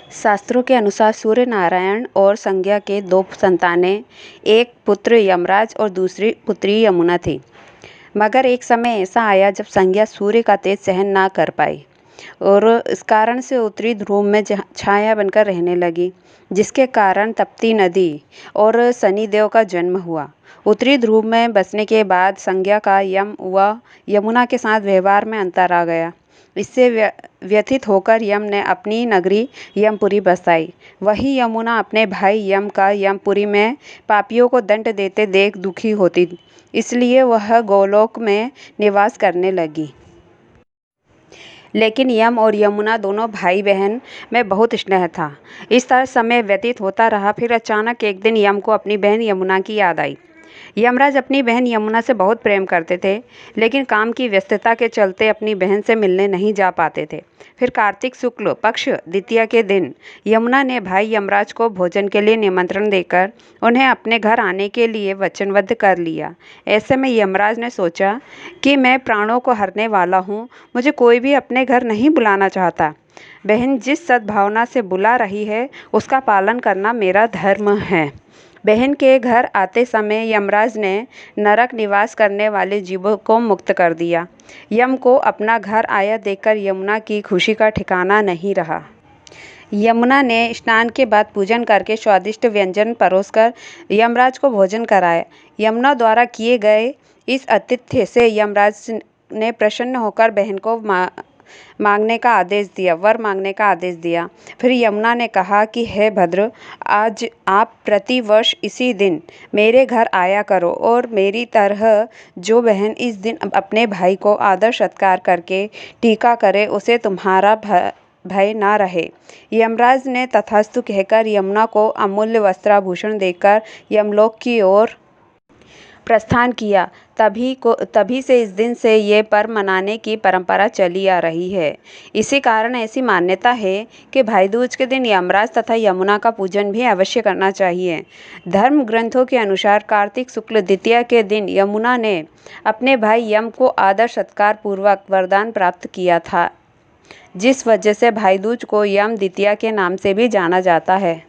शास्त्रों के अनुसार सूर्य नारायण और संज्ञा के दो संतानें, एक पुत्र यमराज और दूसरी पुत्री यमुना थी। मगर एक समय ऐसा आया जब संज्ञा सूर्य का तेज सहन ना कर पाई और इस कारण से उत्तरी ध्रुव में छाया बनकर रहने लगी, जिसके कारण तप्ती नदी और शनिदेव का जन्म हुआ। उत्तरी ध्रुव में बसने के बाद संज्ञा का यम व यमुना के साथ व्यवहार में अंतर आ गया। इससे व्यथित होकर यम ने अपनी नगरी यमपुरी बसाई। वही यमुना अपने भाई यम का यमपुरी में पापियों को दंड देते देख दुखी होती, इसलिए वह गोलोक में निवास करने लगी। लेकिन यम और यमुना दोनों भाई बहन में बहुत स्नेह था। इस तरह समय व्यतीत होता रहा। फिर अचानक एक दिन यम को अपनी बहन यमुना की याद आई। यमराज अपनी बहन यमुना से बहुत प्रेम करते थे, लेकिन काम की व्यस्तता के चलते अपनी बहन से मिलने नहीं जा पाते थे। फिर कार्तिक शुक्ल पक्ष द्वितीया के दिन यमुना ने भाई यमराज को भोजन के लिए निमंत्रण देकर उन्हें अपने घर आने के लिए वचनबद्ध कर लिया। ऐसे में यमराज ने सोचा कि मैं प्राणों को हरने वाला हूँ, मुझे कोई भी अपने घर नहीं बुलाना चाहता। बहन जिस सद्भावना से बुला रही है उसका पालन करना मेरा धर्म है। बहन के घर आते समय यमराज ने नरक निवास करने वाले जीवों को मुक्त कर दिया। यम को अपना घर आया देखकर यमुना की खुशी का ठिकाना नहीं रहा। यमुना ने स्नान के बाद पूजन करके स्वादिष्ट व्यंजन परोसकर यमराज को भोजन कराया। यमुना द्वारा किए गए इस आतिथ्य से यमराज ने प्रसन्न होकर बहन को वर मांगने का आदेश दिया। फिर यमुना ने कहा कि हे भद्र, आज आप प्रतिवर्ष इसी दिन मेरे घर आया करो और मेरी तरह जो बहन इस दिन अपने भाई को आदर सत्कार करके टीका करे उसे तुम्हारा भय ना रहे। यमराज ने तथास्तु कहकर यमुना को अमूल्य वस्त्राभूषण देकर यमलोक की ओर प्रस्थान किया। तभी से इस दिन से ये पर्व मनाने की परंपरा चली आ रही है। इसी कारण ऐसी मान्यता है कि भाई दूज के दिन यमराज तथा यमुना का पूजन भी अवश्य करना चाहिए। धर्म ग्रंथों के अनुसार कार्तिक शुक्ल द्वितीया के दिन यमुना ने अपने भाई यम को आदर सत्कार पूर्वक वरदान प्राप्त किया था, जिस वजह से भाई दूज को यम द्वितीया के नाम से भी जाना जाता है।